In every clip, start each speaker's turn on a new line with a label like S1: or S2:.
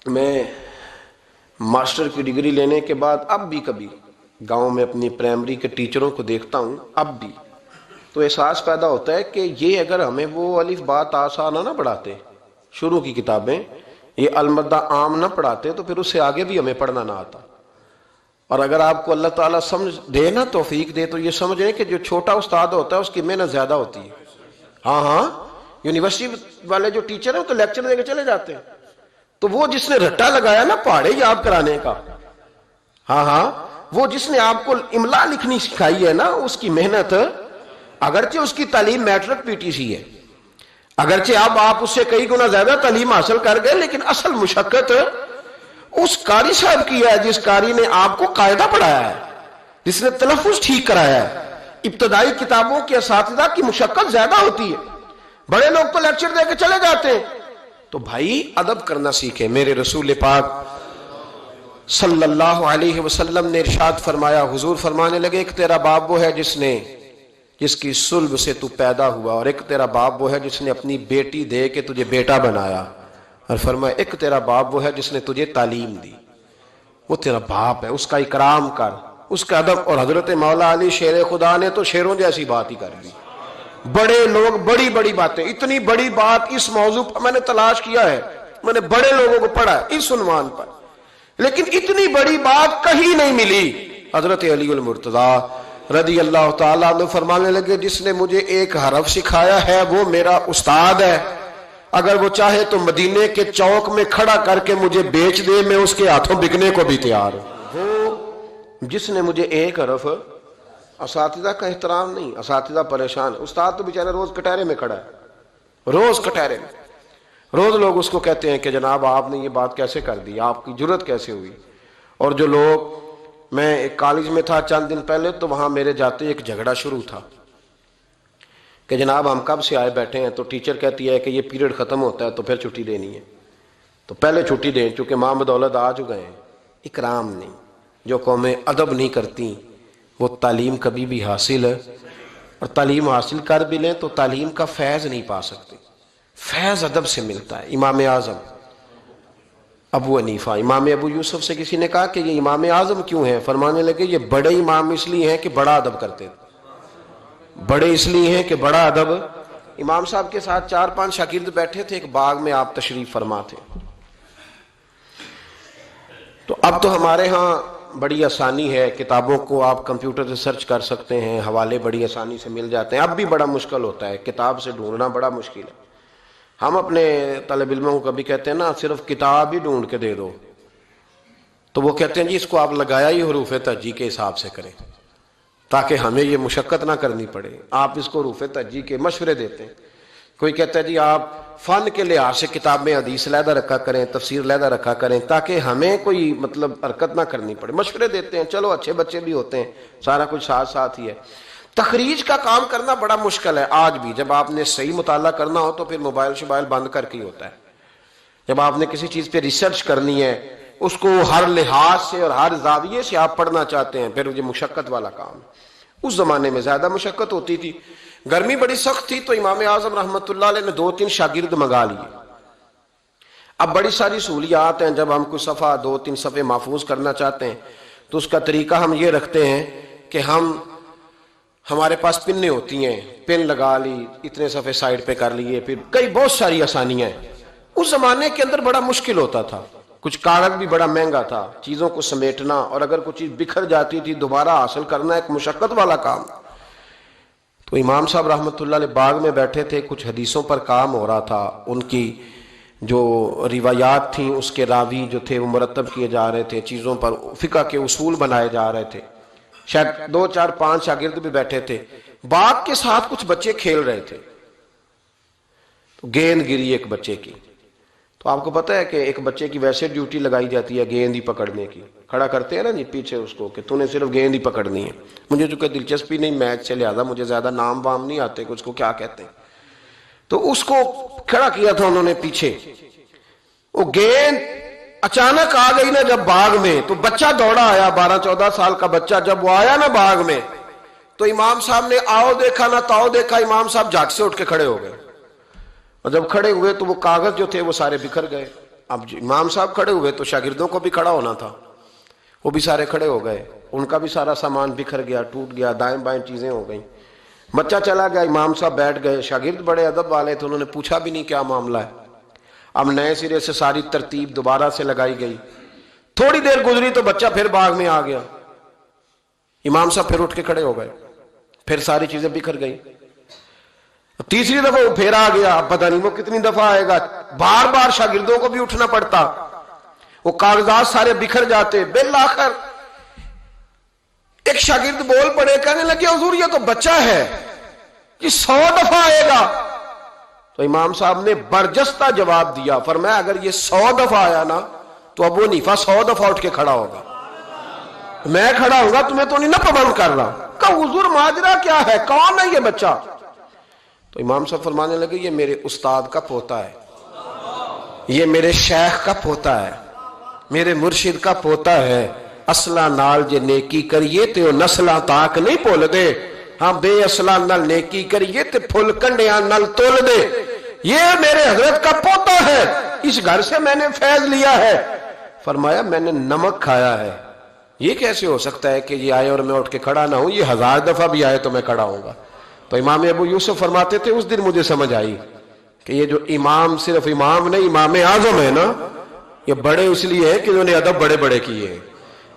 S1: میں ماسٹر کی ڈگری لینے کے بعد اب بھی کبھی گاؤں میں اپنی پرائمری کے ٹیچروں کو دیکھتا ہوں، اب بھی تو احساس پیدا ہوتا ہے کہ یہ اگر ہمیں وہ الف با تا سا نہ پڑھاتے، شروع کی کتابیں یہ المدہ عام نہ پڑھاتے تو پھر اس سے آگے بھی ہمیں پڑھنا نہ آتا۔ اور اگر آپ کو اللہ تعالیٰ سمجھ دے نا، توفیق دے، تو یہ سمجھیں کہ جو چھوٹا استاد ہوتا ہے اس کی محنت زیادہ ہوتی ہے۔ ہاں یونیورسٹی والے جو ٹیچر ہیں وہ تو لیکچر دے کے چلے جاتے ہیں، تو وہ جس نے رٹا لگایا نا پہاڑے یاد کرانے کا، وہ جس نے آپ کو املا لکھنی سکھائی ہے نا، اس کی محنت، اگرچہ اس کی تعلیم میٹرک پی ٹی سی ہے، اگرچہ اب آپ اس سے کئی گنا زیادہ تعلیم حاصل کر گئے، لیکن اصل مشقت اس قاری صاحب کی ہے جس قاری نے آپ کو قاعدہ پڑھایا ہے، جس نے تلفظ ٹھیک کرایا ہے۔ ابتدائی کتابوں کے اساتذہ کی مشقت زیادہ ہوتی ہے، بڑے لوگ تو لیکچر دے کے چلے جاتے ہیں۔ تو بھائی ادب کرنا سیکھیں۔ میرے رسول پاک صلی اللہ علیہ وسلم نے ارشاد فرمایا، حضور فرمانے لگے، ایک تیرا باپ وہ ہے جس کی صلب سے تو پیدا ہوا، اور ایک تیرا باپ وہ ہے جس نے اپنی بیٹی دے کے تجھے بیٹا بنایا، اور فرمایا ایک تیرا باپ وہ ہے جس نے تجھے تعلیم دی۔ وہ تیرا باپ ہے، اس کا اکرام کر، اس کا ادب۔ اور حضرت مولا علی شیر خدا نے تو شیروں جیسی بات ہی کر دی۔ بڑے لوگ بڑی بڑی باتیں، اتنی بڑی بات اس موضوع پر میں نے تلاش کیا ہے، میں نے بڑے لوگوں کو پڑھا ہے اس عنوان پر، لیکن اتنی بڑی بات کہیں نہیں ملی۔ حضرت علی المرتضیٰ رضی اللہ تعالیٰ عنہ فرمانے لگے، جس نے مجھے ایک حرف سکھایا ہے وہ میرا استاد ہے، اگر وہ چاہے تو مدینے کے چوک میں کھڑا کر کے مجھے بیچ دے، میں اس کے ہاتھوں بکنے کو بھی تیار ہوں۔ وہ جس نے مجھے ایک حرف، اساتذہ کا احترام نہیں، اساتذہ پریشان، استاد تو بیچارہ روز کٹہرے میں کھڑا ہے، روز کٹہرے میں، روز لوگ اس کو کہتے ہیں کہ جناب آپ نے یہ بات کیسے کر دی، آپ کی جرت کیسے ہوئی۔ اور جو لوگ، میں ایک کالج میں تھا چند دن پہلے، تو وہاں میرے جاتے ایک جھگڑا شروع تھا کہ جناب ہم کب سے آئے بیٹھے ہیں، تو ٹیچر کہتی ہے کہ یہ پیریڈ ختم ہوتا ہے تو پھر چھٹی دینی ہے، تو پہلے چھٹی دیں، چونکہ ماں بدولت آ چکے ہیں۔ اکرام نہیں، جو قومیں ادب نہیں کرتی وہ تعلیم کبھی بھی حاصل ہے، اور تعلیم حاصل کر بھی لیں تو تعلیم کا فیض نہیں پا سکتے۔ فیض ادب سے ملتا ہے۔ امام اعظم ابو حنیفہ، امام ابو یوسف سے کسی نے کہا کہ یہ امام اعظم کیوں ہیں؟ فرمانے لگے یہ بڑے امام اس لیے ہیں کہ بڑا ادب کرتے تھے، بڑے اس لیے ہیں کہ بڑا ادب۔ امام صاحب کے ساتھ 4-5 شاگرد بیٹھے تھے، ایک باغ میں آپ تشریف فرما تھے۔ تو اب تو ہمارے ہاں بڑی آسانی ہے، کتابوں کو آپ کمپیوٹر سے سرچ کر سکتے ہیں، حوالے بڑی آسانی سے مل جاتے ہیں۔ اب بھی بڑا مشکل ہوتا ہے، کتاب سے ڈھونڈنا بڑا مشکل ہے۔ ہم اپنے طالب علموں کو کبھی کہتے ہیں نا صرف کتاب ہی ڈھونڈ کے دے دو، تو وہ کہتے ہیں جی اس کو آپ لگایا ہی حروف تہجی کے حساب سے کریں تاکہ ہمیں یہ مشقت نہ کرنی پڑے۔ آپ اس کو حروف تہجی کے مشورے دیتے ہیں۔ کوئی کہتا ہے جی آپ فن کے لحاظ سے کتاب میں حدیث علیحدہ رکھا کریں، تفسیر علیحدہ رکھا کریں تاکہ ہمیں کوئی حرکت نہ کرنی پڑے۔ مشورے دیتے ہیں، چلو اچھے بچے بھی ہوتے ہیں، سارا کچھ ساتھ ساتھ ہی ہے۔ تخریج کا کام کرنا بڑا مشکل ہے آج بھی۔ جب آپ نے صحیح مطالعہ کرنا ہو تو پھر موبائل شبائل بند کر کے ہی ہوتا ہے۔ جب آپ نے کسی چیز پہ ریسرچ کرنی ہے، اس کو ہر لحاظ سے اور ہر زاویے سے آپ پڑھنا چاہتے ہیں، پھر یہ مشقت والا کام ہے۔ اس زمانے میں زیادہ مشقت ہوتی تھی، گرمی بڑی سخت تھی، تو امام اعظم رحمۃ اللہ علیہ نے 2-3 شاگرد منگا لیے۔ اب بڑی ساری سہولیات ہیں، جب ہم کوئی صفحہ 2-3 صفحے محفوظ کرنا چاہتے ہیں تو اس کا طریقہ ہم یہ رکھتے ہیں کہ ہمارے پاس پنیں ہوتی ہیں، پن لگا لی، اتنے صفحے سائڈ پہ کر لیے، پھر بہت ساری آسانیاں ہیں۔ اس زمانے کے اندر بڑا مشکل ہوتا تھا، کچھ کاغذ بھی بڑا مہنگا تھا، چیزوں کو سمیٹنا، اور اگر کوئی چیز بکھر جاتی تھی دوبارہ حاصل کرنا ایک مشقت والا کام۔ تو امام صاحب رحمۃ اللہ علیہ باغ میں بیٹھے تھے، کچھ حدیثوں پر کام ہو رہا تھا، ان کی جو روایات تھیں اس کے راوی جو تھے وہ مرتب کیے جا رہے تھے، چیزوں پر فقہ کے اصول بنائے جا رہے تھے۔ شاید 2-4-5 شاگرد بھی بیٹھے تھے، باغ کے ساتھ کچھ بچے کھیل رہے تھے، تو گیند گری ایک بچے کی۔ تو آپ کو پتہ ہے کہ ایک بچے کی ویسے ڈیوٹی لگائی جاتی ہے گیند ہی پکڑنے کی، کھڑا کرتے ہیں نا جی پیچھے اس کو کہ تو نے صرف گیند ہی پکڑنی ہے۔ مجھے چونکہ دلچسپی نہیں میچ سے، لہذا مجھے زیادہ نام وام نہیں آتے کہ اس کو کیا کہتے ہیں، تو اس کو کھڑا کیا تھا انہوں نے پیچھے۔ وہ گیند اچانک آ گئی نا جب باغ میں، تو بچہ دوڑا آیا، 12-14 سال کا بچہ جب وہ آیا نا باغ میں، تو امام صاحب نے آؤ دیکھا نہ تاؤ دیکھا، امام صاحب جھٹ سے اٹھ کے کھڑے ہو گئے، اور جب کھڑے ہوئے تو وہ کاغذ جو تھے وہ سارے بکھر گئے۔ اب امام صاحب کھڑے ہوئے تو شاگردوں کو بھی کھڑا ہونا تھا، وہ بھی سارے کھڑے ہو گئے، ان کا بھی سارا سامان بکھر گیا، ٹوٹ گیا، دائیں بائیں چیزیں ہو گئیں۔ بچہ چلا گیا، امام صاحب بیٹھ گئے، شاگرد بڑے ادب والے تھے، انہوں نے پوچھا بھی نہیں کیا معاملہ ہے۔ اب نئے سرے سے ساری ترتیب دوبارہ سے لگائی گئی۔ تھوڑی دیر گزری تو بچہ پھر باغ میں آ گیا، امام صاحب پھر اٹھ کے کھڑے ہو گئے، پھر ساری چیزیں بکھر گئی۔ تیسری دفعہ وہ پھر آ گیا، اب پتہ نہیں وہ کتنی دفعہ آئے گا، بار بار شاگردوں کو بھی اٹھنا پڑتا، وہ کاغذات سارے بکھر جاتے۔ بالآخر ایک شاگرد بول پڑے، کہنے لگے حضور یہ تو بچہ ہے، یہ 100 دفعہ آئے گا۔ تو امام صاحب نے برجستہ جواب دیا، فرمایا اگر یہ 100 دفعہ آیا نا تو ابو حنیفہ 100 دفعہ اٹھ کے کھڑا ہوگا، میں کھڑا ہوگا، تمہیں تو نہیں نہ پابند کر رہا۔ کہا حضور ماجرا کیا ہے، کون ہے یہ بچہ؟ تو امام صاحب فرمانے لگے یہ میرے استاد کا پوتا ہے، یہ میرے شیخ کا پوتا ہے، میرے مرشد کا پوتا ہے۔ اصلہ نال جے نیکی کریے تے وہ نسلاں تاک نہیں بھول دے، ہاں بے اصلہ نال نیکی کریے تے پھل کنڈیاں نال تول دے۔ یہ میرے حضرت کا پوتا ہے، اس گھر سے میں نے فیض لیا ہے۔ فرمایا میں نے نمک کھایا ہے، یہ کیسے ہو سکتا ہے کہ یہ آئے اور میں اٹھ کے کھڑا نہ ہوں، یہ 1000 دفعہ بھی آئے تو میں کھڑا ہوں گا۔ تو امام ابو یوسف فرماتے تھے اس دن مجھے سمجھ آئی کہ یہ جو امام صرف امام نہیں، امام اعظم ہے نا، یہ بڑے اس لیے ہے کہ انہوں نے ادب بڑے بڑے کیے ہیں،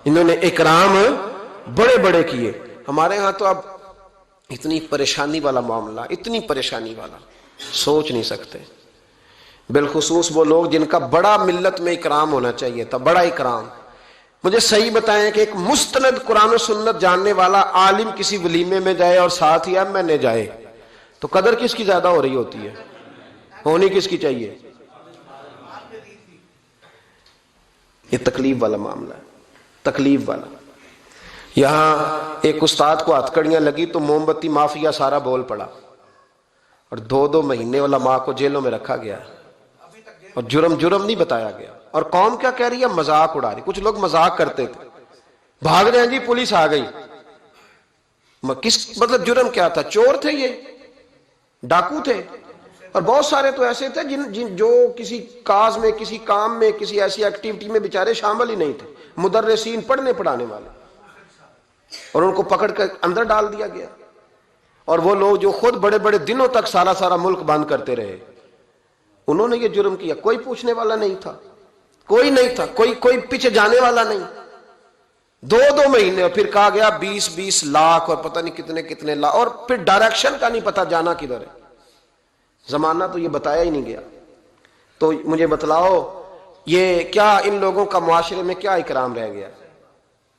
S1: انہوں نے اکرام بڑے بڑے کیے۔ ہمارے ہاں تو اب اتنی پریشانی والا معاملہ، اتنی پریشانی والا سوچ نہیں سکتے۔ بالخصوص وہ لوگ جن کا بڑا ملت میں اکرام ہونا چاہیے تھا، بڑا اکرام۔ مجھے صحیح بتائیں کہ ایک مستند قرآن و سنت جاننے والا عالم کسی ولیمے میں جائے اور ساتھ ہی ایم این اے جائے تو قدر کس کی زیادہ ہو رہی ہوتی ہے، ہونی کس کی چاہیے؟ یہ تکلیف والا معاملہ ہے، تکلیف والا۔ یہاں ایک استاد کو ہتھکڑیاں لگی تو موم بتی مافیا سارا بول پڑا، اور 2 مہینے علماء کو جیلوں میں رکھا گیا، اور جرم نہیں بتایا گیا۔ اور قوم کیا کہہ رہی ہے؟ مذاق اڑا رہی۔ کچھ لوگ مذاق کرتے تھے، بھاگ رہے ہیں جی پولیس آ گئی۔ مطلب جرم کیا تھا؟ چور تھے، یہ ڈاکو تھے، اور بہت سارے تو ایسے تھے جو کسی کاز میں، کسی کام میں، کسی ایسی ایکٹیویٹی میں بیچارے شامل ہی نہیں تھے، مدرسین پڑھنے پڑھانے والے، اور ان کو پکڑ کر اندر ڈال دیا گیا۔ اور وہ لوگ جو خود بڑے بڑے دنوں تک سارا ملک بند کرتے رہے، انہوں نے یہ جرم کیا، کوئی پوچھنے والا نہیں تھا، کوئی نہیں تھا، کوئی پیچھے جانے والا نہیں۔ 2 مہینے، اور پھر کہا گیا 20 لاکھ اور پتہ نہیں کتنے لاکھ، اور پھر ڈائریکشن کا نہیں پتا جانا کدھر ہے، زمانہ تو یہ بتایا ہی نہیں گیا۔ تو مجھے بتلاؤ یہ کیا ان لوگوں کا معاشرے میں کیا اکرام رہ گیا،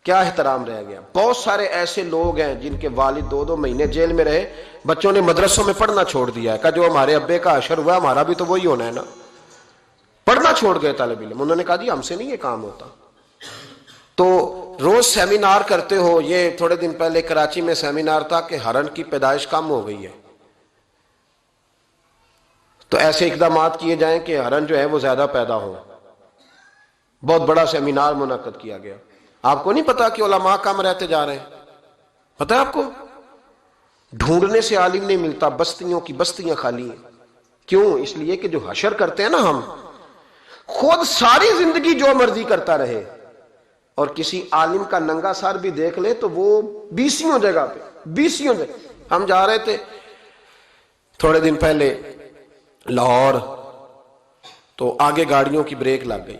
S1: کیا احترام رہ گیا؟ بہت سارے ایسے لوگ ہیں جن کے والد 2 مہینے جیل میں رہے، بچوں نے مدرسوں میں پڑھنا چھوڑ دیا ہے، کہ جو ہمارے ابے کا حشر ہوا ہمارا بھی تو وہی ہونا ہے نا، پڑھنا چھوڑ گئے طالب علم۔ انہوں نے کہا جی ہم سے نہیں یہ کام ہوتا۔ تو روز سیمینار کرتے ہو، یہ تھوڑے دن پہلے کراچی میں سیمینار تھا کہ ہرن کی پیدائش کم ہو گئی ہے، تو ایسے اقدامات کیے جائیں کہ ہرن جو ہے وہ زیادہ پیدا ہو۔ بہت بڑا سیمینار منعقد کیا گیا۔ آپ کو نہیں پتا کہ علماء کم رہتے جا رہے ہیں؟ پتا ہے آپ کو؟ ڈھونڈنے سے عالم نہیں ملتا، بستیوں کی بستیاں خالی ہیں۔ کیوں؟ اس لیے کہ جو حشر کرتے ہیں نا ہم، خود ساری زندگی جو مرضی کرتا رہے، اور کسی عالم کا ننگا سر بھی دیکھ لے تو وہ 20 جگہ پہ 20 جگہ۔ ہم جا رہے تھے تھوڑے دن پہلے لاہور، تو آگے گاڑیوں کی بریک لگ گئی،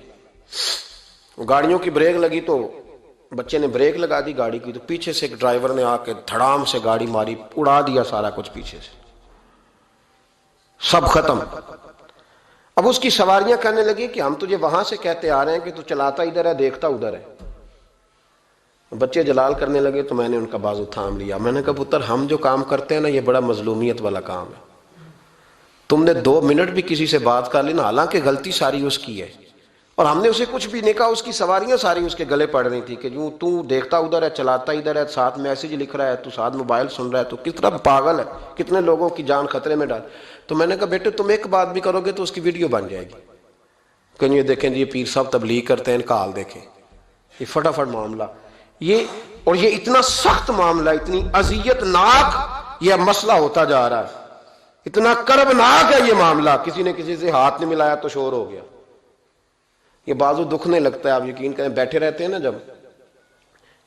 S1: گاڑیوں کی بریک لگی تو بچے نے بریک لگا دی گاڑی کی، تو پیچھے سے ایک ڈرائیور نے آ کے دھڑام سے گاڑی ماری، اڑا دیا سارا کچھ پیچھے سے، سب ختم۔ اب اس کی سواریاں کہنے لگی کہ ہم تجھے وہاں سے کہتے آ رہے ہیں کہ تو چلاتا ادھر ہے دیکھتا ادھر ہے۔ بچے جلال کرنے لگے تو میں نے ان کا بازو تھام لیا، میں نے کہا پتر ہم جو کام کرتے ہیں نا یہ بڑا مظلومیت والا کام ہے، تم نے 2 منٹ بھی کسی سے بات کر لی نا، حالانکہ غلطی ساری اس کی ہے، اور ہم نے اسے کچھ بھی نہیں کہا، اس کی سواریاں ساری اس کے گلے پڑ رہی تھی کہ جو تو دیکھتا ادھر ہے چلاتا ادھر ہے، ساتھ میسج لکھ رہا ہے، تو ساتھ موبائل سن رہا ہے، تو کس طرح پاگل ہے، کتنے لوگوں کی جان خطرے میں ڈال۔ تو میں نے کہا بیٹے تم ایک بات بھی کرو گے تو اس کی ویڈیو بن جائے گی کہ یہ دیکھیں جی یہ پیر صاحب تبلیغ کرتے ہیں، ان کا حال دیکھیں، یہ فٹافٹ معاملہ، یہ اور یہ اتنا سخت معاملہ، اتنی اذیت ناک یہ مسئلہ ہوتا جا رہا ہے، اتنا کربناک ہے یہ معاملہ، کسی نے کسی سے ہاتھ نہیں ملایا تو شور ہو گیا۔ یہ بازو دکھنے لگتا ہے. آپ یقین کریں بیٹھے رہتے ہیں نا جب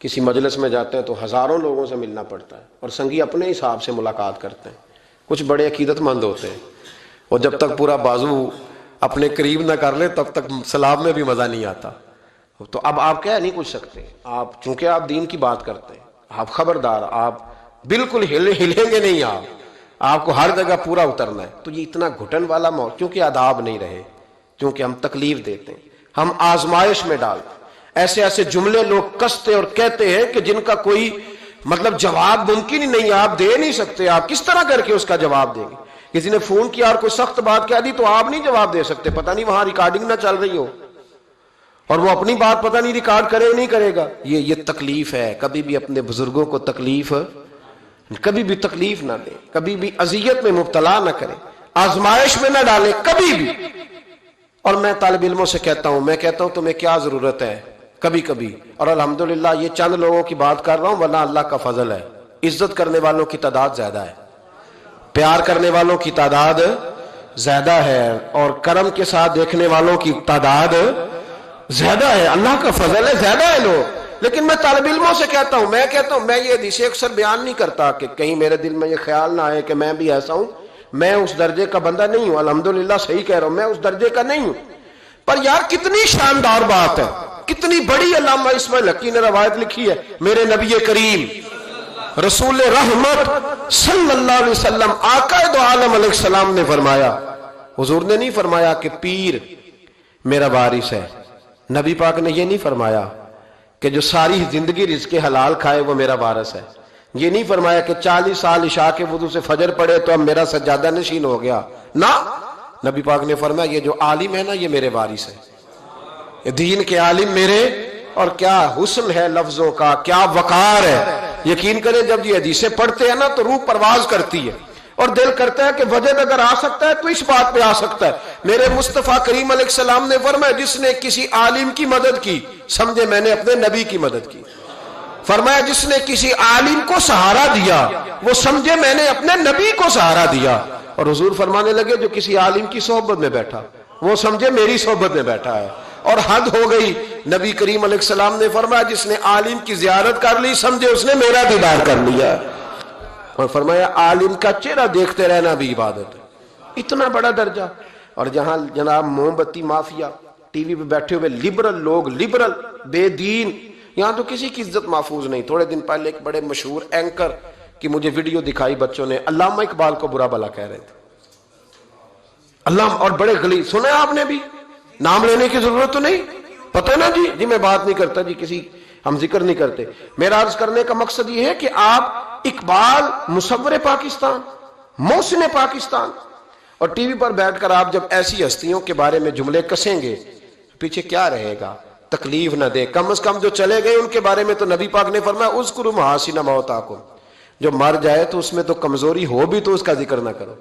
S1: کسی مجلس میں جاتے ہیں تو ہزاروں لوگوں سے ملنا پڑتا ہے اور سنگی اپنے حساب سے ملاقات کرتے ہیں. کچھ بڑے عقیدت مند ہوتے ہیں اور جب تک پورا بازو اپنے قریب نہ کر لے تب تک سلام میں بھی مزہ نہیں آتا. تو اب آپ کہہ نہیں کچھ سکتے. آپ چونکہ آپ دین کی بات کرتے ہیں, آپ خبردار, آپ بالکل ہلیں گے نہیں. آپ کو ہر جگہ پورا اترنا ہے. تو یہ اتنا گھٹن والا کیونکہ آداب نہیں رہے, کیونکہ ہم تکلیف دیتے ہیں, ہم آزمائش میں ڈالتے ہیں. ایسے ایسے جملے لوگ کستے اور کہتے ہیں کہ جن کا کوئی مطلب جواب ممکن ہی نہیں, آپ دے نہیں سکتے. آپ کس طرح کر کے اس کا جواب دیں گے؟ کسی نے فون کیا اور کوئی سخت بات کہہ دی تو آپ نہیں جواب دے سکتے. پتہ نہیں وہاں ریکارڈنگ نہ چل رہی ہو اور وہ اپنی بات پتہ نہیں ریکارڈ کرے نہیں کرے گا. یہ تکلیف ہے. کبھی بھی اپنے بزرگوں کو تکلیف, کبھی بھی تکلیف نہ دیں, کبھی بھی اذیت میں مبتلا نہ کریں, آزمائش میں نہ ڈالیں کبھی بھی. اور میں طالب علموں سے کہتا ہوں, میں کہتا ہوں تمہیں کیا ضرورت ہے کبھی کبھی, اور الحمدللہ یہ چند لوگوں کی بات کر رہا ہوں ورنہ اللہ کا فضل ہے, عزت کرنے والوں کی تعداد زیادہ ہے, پیار کرنے والوں کی تعداد زیادہ ہے, اور کرم کے ساتھ دیکھنے والوں کی تعداد زیادہ ہے. اللہ کا فضل ہے, زیادہ ہے لوگ. لیکن میں طالب علموں سے کہتا ہوں, میں یہ حدیث اکثر بیان نہیں کرتا کہ کہیں میرے دل میں یہ خیال نہ آئے کہ میں بھی ایسا ہوں. میں اس درجے کا بندہ نہیں ہوں, الحمدللہ صحیح کہہ رہا ہوں, میں اس درجے کا نہیں ہوں. پر یار کتنی شاندار بات ہے, کتنی بڑی علامہ اسماعیل حقی نے روایت لکھی ہے. میرے نبی کریم رسول رحمت صلی اللہ علیہ وسلم آقا دو عالم علیہ السلام نے فرمایا, حضور نے نہیں فرمایا کہ پیر میرا وارث ہے, نبی پاک نے یہ نہیں فرمایا کہ جو ساری زندگی رزق حلال کھائے وہ میرا وارث ہے, یہ نہیں فرمایا کہ 40 سال عشاء کے وضو سے فجر پڑے تو اب میرا سجادہ نشین ہو گیا. نہ, نبی پاک نے فرمایا یہ جو عالم ہے نا یہ میرے وارث ہے, یہ دین کے عالم میرے. اور کیا حسن ہے لفظوں کا, کیا وقار ہے. یقین کریں جب یہ حدیثیں پڑھتے ہیں نا تو روح پرواز کرتی ہے اور دل کرتا ہے کہ وجد اگر آ سکتا ہے تو اس بات پہ آ سکتا ہے. میرے مصطفیٰ کریم علیہ السلام نے فرمایا جس نے کسی عالم کی مدد کی سمجھے میں نے اپنے نبی کی مدد کی. فرمایا جس نے کسی عالم کو سہارا دیا وہ سمجھے میں نے اپنے نبی کو سہارا دیا. اور حضور فرمانے لگے جو کسی عالم کی صحبت میں بیٹھا وہ سمجھے میری صحبت میں بیٹھا ہے. اور حد ہو گئی, نبی کریم علیہ السلام نے فرمایا جس نے عالم کی زیارت کر لی سمجھے اس نے میرا دیدار کر لیا. اور فرمایا عالم کا چہرہ دیکھتے رہنا بھی عبادت ہے. اتنا بڑا درجہ. اور جہاں جناب موم بتی مافیا ٹی وی پہ بیٹھے ہوئے لبرل لوگ, لبرل بے دین, یہاں تو کسی کی عزت محفوظ نہیں. تھوڑے دن پہلے ایک بڑے مشہور اینکر کی مجھے ویڈیو دکھائی بچوں نے, علامہ اقبال کو برا بھلا کہہ رہے تھے. اور بڑے غلیظ, سنا آپ نے بھی, نام لینے کی ضرورت تو نہیں, پتہ نا جی میں بات نہیں کرتا جی, کسی ہم ذکر نہیں کرتے. میرا عرض کرنے کا مقصد یہ ہے کہ آپ اقبال مصور پاکستان, محسن پاکستان, اور ٹی وی پر بیٹھ کر آپ جب ایسی ہستیوں کے بارے میں جملے کسیں گے پیچھے کیا رہے گا؟ تکلیف نہ دے. کم از کم جو چلے گئے ان کے بارے میں تو نبی پاک نے فرمایا اذکروا محاسن موتاکم, جو مر جائے تو اس میں تو کمزوری ہو بھی تو اس کا ذکر نہ کرو,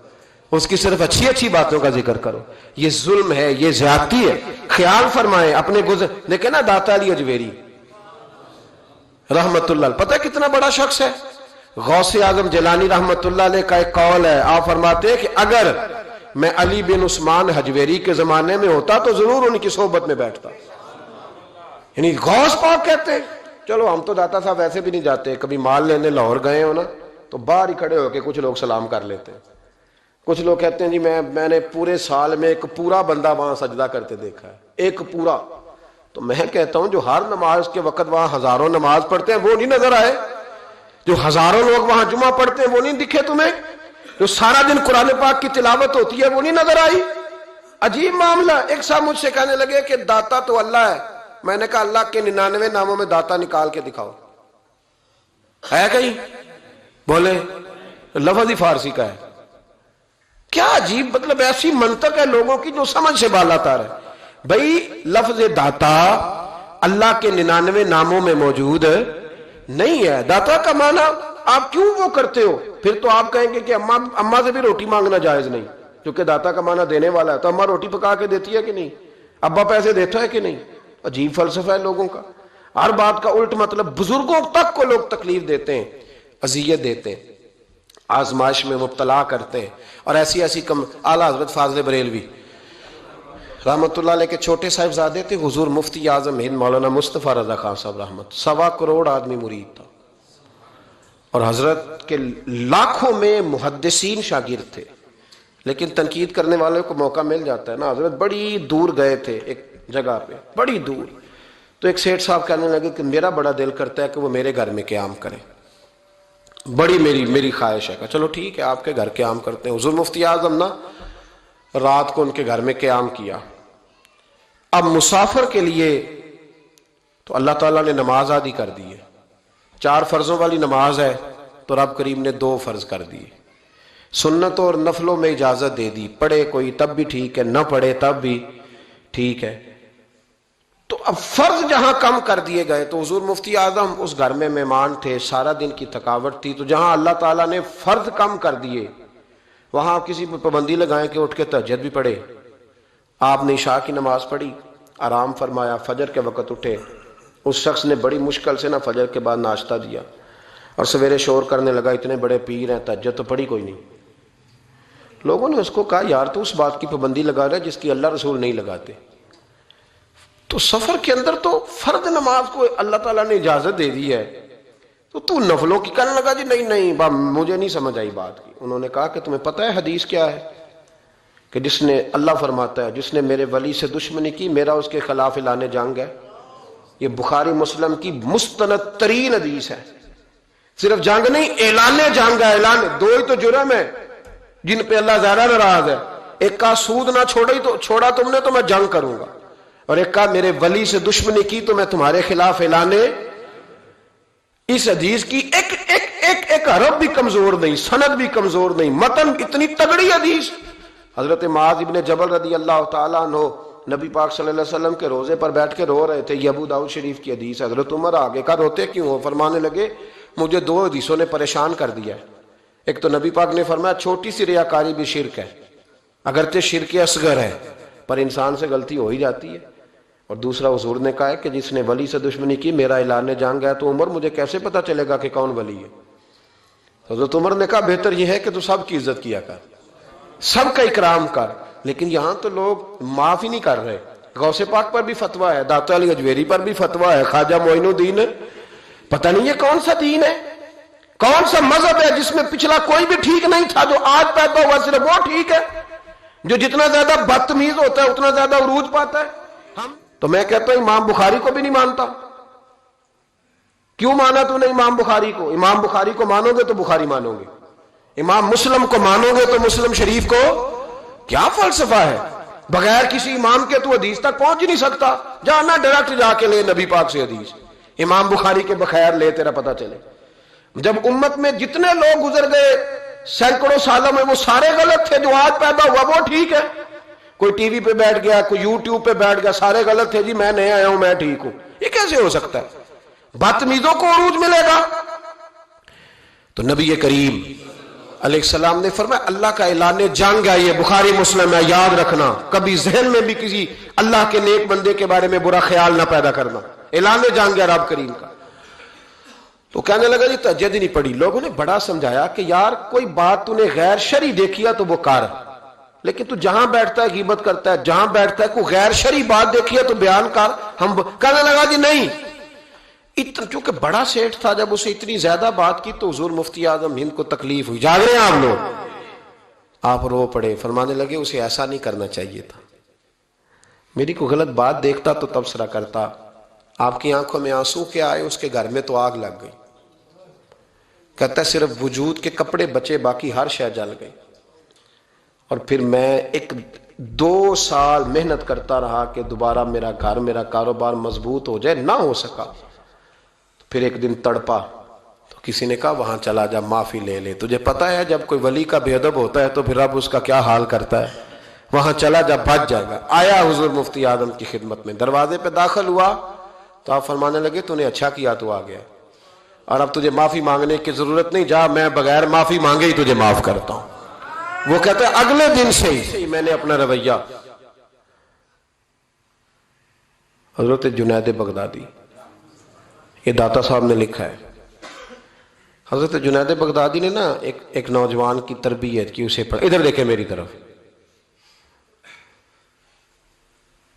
S1: اس کی صرف اچھی اچھی باتوں کا ذکر کرو. یہ ظلم ہے, یہ زیادتی ہے. خیال فرمائیں اپنے گزر. لیکن نا داتا علی اجویری رحمت اللہ پتہ کتنا بڑا شخص ہے. غوث اعظم جیلانی رحمت اللہ علیہ کا ایک قول ہے, آپ فرماتے ہیں کہ اگر میں علی بن عثمان حجویری کے زمانے میں ہوتا تو ضرور ان کی صحبت میں بیٹھتا. یعنی غوث پاک کہتے ہیں. چلو ہم تو داتا صاحب ویسے بھی نہیں جاتے, کبھی مال لینے لاہور گئے ہو نا تو باہر ہی کھڑے ہو کے کچھ لوگ سلام کر لیتے ہیں. کچھ لوگ کہتے ہیں جی میں نے پورے سال میں ایک پورا بندہ وہاں سجدہ کرتے دیکھا ہے, ایک پورا. تو میں کہتا ہوں جو ہر نماز کے وقت وہاں ہزاروں نماز پڑھتے ہیں وہ نہیں نظر آئے؟ جو ہزاروں لوگ وہاں جمعہ پڑھتے ہیں وہ نہیں دکھے تمہیں؟ جو سارا دن قرآن پاک کی تلاوت ہوتی ہے وہ نہیں نظر آئی؟ عجیب معاملہ. ایک صاحب مجھ سے کہنے لگے کہ داتا تو اللہ ہے. میں نے کہا اللہ کے 99 ناموں میں داتا نکال کے دکھاؤ, ہے کہیں؟ بولے لفظ ہی فارسی کا ہے. کیا عجیب, مطلب ایسی منطق ہے لوگوں کی جو سمجھ سے بالا تر ہے. بھئی لفظ داتا اللہ کے 99 ناموں میں موجود نہیں ہے. داتا کا معنی آپ کیوں وہ کرتے ہو؟ پھر تو آپ کہیں گے کہ اماں سے بھی روٹی مانگنا جائز نہیں, کیونکہ داتا کا معنی دینے والا ہے. تو اماں روٹی پکا کے دیتی ہے کہ نہیں؟ ابا پیسے دیتا ہے کہ نہیں؟ عجیب فلسفہ ہے لوگوں کا, ہر بات کا الٹ مطلب. بزرگوں تک کو لوگ تکلیف دیتے ہیں, اذیت دیتے ہیں, آزمائش میں مبتلا کرتے ہیں. اور ایسی اعلیٰ حضرت فاضل بریلوی رحمۃ اللہ علیہ کے چھوٹے صاحبزادے تھے حضور مفتی اعظم ہند مولانا مصطفیٰ رضا خان صاحب رحمت، 1.25 کروڑ آدمی مرید تھا، اور حضرت کے لاکھوں میں محدثین شاگرد تھے، لیکن تنقید کرنے والوں کو موقع مل جاتا ہے نا۔ حضرت بڑی دور گئے تھے ایک جگہ پہ، بڑی دور، تو ایک سیٹھ صاحب کہنے لگے کہ میرا بڑا دل کرتا ہے کہ وہ میرے گھر میں قیام کریں، بڑی میری خواہش ہے۔ کہ چلو ٹھیک ہے، آپ کے گھر قیام کرتے ہیں۔ حضور مفتی اعظم نا رات کو ان کے گھر میں قیام کیا۔ اب مسافر کے لیے تو اللہ تعالیٰ نے نماز عادی کر دی ہے، 4 فرضوں والی نماز ہے تو رب کریم نے 2 فرض کر دیے، سنتوں اور نفلوں میں اجازت دے دی، پڑھے کوئی تب بھی ٹھیک ہے، نہ پڑھے تب بھی ٹھیک ہے۔ تو اب فرض جہاں کم کر دیے گئے تو حضور مفتی اعظم اس گھر میں مہمان تھے، سارا دن کی تھکاوٹ تھی، تو جہاں اللہ تعالیٰ نے فرض کم کر دیے وہاں آپ کسی پہ پابندی لگائیں کہ اٹھ کے تہجد بھی پڑھے۔ آپ نے عشاء کی نماز پڑھی، آرام فرمایا، فجر کے وقت اٹھے، اس شخص نے بڑی مشکل سے فجر کے بعد ناشتہ دیا اور سویرے شور کرنے لگا اتنے بڑے پیر ہیں، تہجد تو پڑھی کوئی نہیں۔ لوگوں نے اس کو کہا یار تو اس بات کی پابندی لگا رہا ہے جس کی اللہ رسول نہیں لگاتے۔ تو سفر کے اندر تو فرض نماز کو اللہ تعالیٰ نے اجازت دے دی ہے، تو نفلوں کی کہنے لگا جی نہیں مجھے نہیں سمجھ آئی بات کی۔ انہوں نے کہا کہ تمہیں پتہ ہے حدیث کیا ہے کہ جس نے، اللہ فرماتا ہے جس نے میرے ولی سے دشمنی کی میرا اس کے خلاف اعلان جنگ ہے۔ یہ بخاری مسلم کی مستند ترین حدیث ہے۔ صرف جنگ نہیں، اعلان جنگ ہے، اعلان۔ 2 ہی تو جرم ہے جن پہ اللہ زیادہ ناراض ہے، ایک کا سود نہ چھوڑا تم نے تو میں جنگ کروں گا، اور ایک کا میرے ولی سے دشمنی کی تو میں تمہارے خلاف اعلان۔ اس حدیث کی ایک حرف بھی کمزور نہیں، سند بھی کمزور نہیں، متن اتنی تگڑی حدیث۔ حضرت معاذ ابن جبل رضی اللہ تعالیٰ عنہ نبی پاک صلی اللہ علیہ وسلم کے روزے پر بیٹھ کے رو رہے تھے، یہ ابو داؤد شریف کی حدیث۔ حضرت عمر آگے کا روتے کیوں ہو؟ فرمانے لگے مجھے 2 حدیثوں نے پریشان کر دیا ہے۔ ایک تو نبی پاک نے فرمایا چھوٹی سی ریاکاری بھی شرک ہے، اگرچہ شرک اصغر ہے پر انسان سے غلطی ہو ہی جاتی ہے، اور دوسرا حضور نے کہا ہے کہ جس نے ولی سے دشمنی کی میرا اعلان جنگ ہے۔ تو عمر مجھے کیسے پتا چلے گا کہ کون ولی ہے؟ حضرت عمر نے کہا بہتر یہ ہے کہ تو سب کی عزت کیا کر، سب کا اکرام کر۔ لیکن یہاں تو لوگ معاف ہی نہیں کر رہے۔ غوث پاک پر بھی فتویٰ ہے، داتا علی اجویری پر بھی فتویٰ ہے، خواجہ معین الدین، پتہ نہیں یہ کون سا دین ہے، کون سا مذہب ہے جس میں پچھلا کوئی بھی ٹھیک نہیں تھا، جو آج پیدا ہوا صرف وہ ٹھیک ہے، جو جتنا زیادہ بدتمیز ہوتا ہے اتنا زیادہ عروج پاتا ہے۔ تو میں کہتا ہوں امام بخاری کو بھی نہیں مانتا۔ کیوں مانا تو نے امام بخاری کو؟ امام بخاری کو مانو گے تو بخاری مانو گے، امام مسلم کو مانو گے تو مسلم شریف کو۔ کیا فلسفہ ہے؟ بغیر کسی امام کے تو حدیث تک پہنچ ہی نہیں سکتا، جانا ڈائریکٹ جا کے لے نبی پاک سے حدیث، امام بخاری کے بخیر لے تیرا پتہ چلے۔ جب امت میں جتنے لوگ گزر گئے سینکڑوں سالوں میں وہ سارے غلط تھے، جو آج پیدا ہوا وہ ٹھیک ہے۔ کوئی ٹی وی پہ بیٹھ گیا، کوئی یوٹیوب پہ بیٹھ گیا، سارے غلط تھے، جی میں نیا آیا ہوں میں ٹھیک ہوں۔ یہ کیسے ہو سکتا ہے؟ بدتمیزوں کو عروج ملے گا۔ تو نبی کریم علیہ السلام نے فرمایا اللہ کا اعلان جنگ ہے، یہ بخاری مسلم ہے، یاد رکھنا، کبھی ذہن میں بھی کسی اللہ کے نیک بندے کے بارے میں برا خیال نہ پیدا کرنا، اعلان جنگ ہے رب کریم کا۔ تو کہنے لگا جی تہجد ہی نہیں پڑھی۔ لوگوں نے بڑا سمجھایا کہ یار کوئی بات تو نے غیر شرعی دیکھی ہے تو وہ کر، لیکن تو جہاں بیٹھتا ہے غیبت کرتا ہے، جہاں بیٹھتا ہے کوئی غیر شرعی بات دیکھی ہے تو بیان کر۔ ہم کہنے لگا جی نہیں، چونکہ بڑا سیٹھ تھا، جب اسے اتنی زیادہ بات کی تو حضور مفتی اعظم ہند کو تکلیف ہوئی، جاگ رہے ہیں آپ لوگ؟ آپ رو پڑے، فرمانے لگے اسے ایسا نہیں کرنا چاہیے تھا، میری کوئی غلط بات دیکھتا تو تبصرہ کرتا، آپ کی آنکھوں میں آنسو کیا آئے، اس کے گھر میں تو آگ لگ گئی، کہتا ہے صرف وجود کے کپڑے بچے، باقی ہر شے جل گئی، اور پھر میں 2 سال محنت کرتا رہا کہ دوبارہ میرا گھر میرا کاروبار مضبوط ہو جائے، نہ ہو سکا۔ پھر ایک دن تڑپا تو کسی نے کہا وہاں چلا جا معافی لے لے، تجھے پتہ ہے جب کوئی ولی کا بے ادب ہوتا ہے تو پھر رب اس کا کیا حال کرتا ہے، وہاں چلا جا بچ جائے گا۔ آیا حضور مفتی اعظم کی خدمت میں، دروازے پہ داخل ہوا تو آپ فرمانے لگے تو نے اچھا کیا تو آ گیا، اور اب تجھے معافی مانگنے کی ضرورت نہیں، جا میں بغیر معافی مانگے ہی تجھے معاف کرتا ہوں۔ وہ کہتا ہے اگلے دن سے ہی میں نے اپنا رویہ، حضرت جنید بغدادی، یہ داتا صاحب نے لکھا ہے، حضرت جنید بغدادی نے نا ایک نوجوان کی تربیت کی، اسے پڑھ، ادھر دیکھیں میری طرف،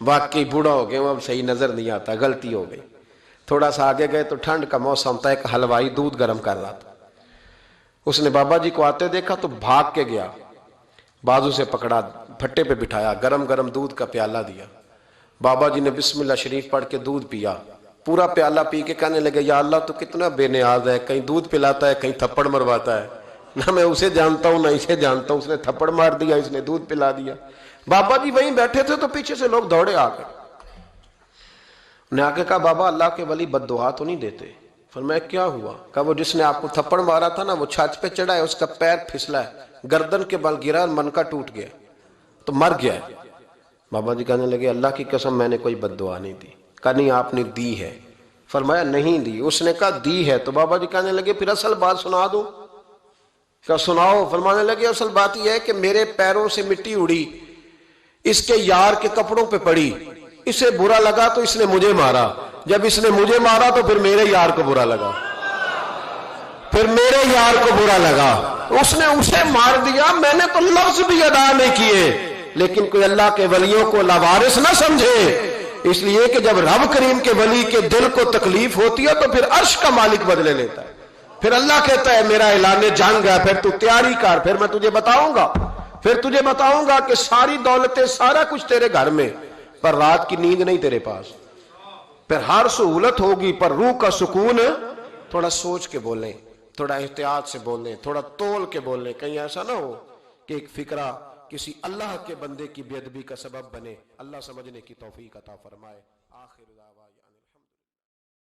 S1: واقعی بوڑھا ہو گئے اب صحیح نظر نہیں آتا, غلطی ہو گئی. تھوڑا سا آگے گئے تو ٹھنڈ کا موسم تھا, ایک حلوائی دودھ گرم کر رہا تھا. اس نے بابا جی کو آتے دیکھا تو بھاگ کے گیا, بازو سے پکڑا, پھٹے پہ بٹھایا, گرم گرم دودھ کا پیالہ دیا. بابا جی نے بسم اللہ شریف پڑھ کے دودھ پیا, پورا پیالہ پی کے کہنے لگے یا اللہ تو کتنا بے نیاز ہے, کہیں دودھ پلاتا ہے کہیں تھپڑ مرواتا ہے, نہ میں اسے جانتا ہوں نہ اسے جانتا ہوں, اس نے تھپڑ مار دیا اس نے دودھ پلا دیا. بابا جی وہیں بیٹھے تھے تو پیچھے سے لوگ دوڑے آ گئے, نے آ کے کہا بابا اللہ کے ولی بد دعا تو نہیں دیتے. فرمایا کیا ہوا؟ کہا وہ جس نے آپ کو تھپڑ مارا تھا نا وہ چھت پہ چڑھا ہے, اس کا پیر پھسلا ہے, گردن کے بل گرا, من کا ٹوٹ گیا تو مر گیا ہے. بابا جی کہنے لگے اللہ کی قسم میں نے کوئی بد دعا نہیں دی. کہا نہیں آپ نے دی ہے. فرمایا نہیں دی. اس نے کہا دی ہے. تو بابا جی کہنے لگے پھر اصل بات سنا دو. کہا سناؤ. فرمانے لگے اصل بات یہ ہے کہ میرے پیروں سے مٹی اڑی, اس کے یار کے کپڑوں پہ پڑی, اسے برا لگا تو اس نے مجھے مارا, جب اس نے مجھے مارا تو پھر میرے یار کو برا لگا, پھر میرے یار کو برا لگا, اس نے اسے مار دیا. میں نے تو لفظ بھی ادا نہیں کیے, لیکن کوئی اللہ کے ولیوں کو لاوارث نہ سمجھے, اس لیے کہ جب رب کریم کے ولی کے دل کو تکلیف ہوتی ہے تو پھر عرش کا مالک بدلے لیتا ہے. پھر اللہ کہتا ہے میرا اعلان جنگ ہے, پھر تو تیاری کر, پھر میں تجھے بتاؤں گا, پھر تجھے بتاؤں گا کہ ساری دولتیں سارا کچھ تیرے گھر میں, پر رات کی نیند نہیں تیرے پاس. پھر ہر سہولت ہوگی پر روح کا سکون. تھوڑا سوچ کے بولیں, تھوڑا احتیاط سے بولیں, تھوڑا تول کے بولیں, کہیں ایسا نہ ہو کہ ایک فکرہ کسی اللہ کے بندے کی بے ادبی کا سبب بنے. اللہ سمجھنے کی توفیق عطا فرمائے. آخر دعوانا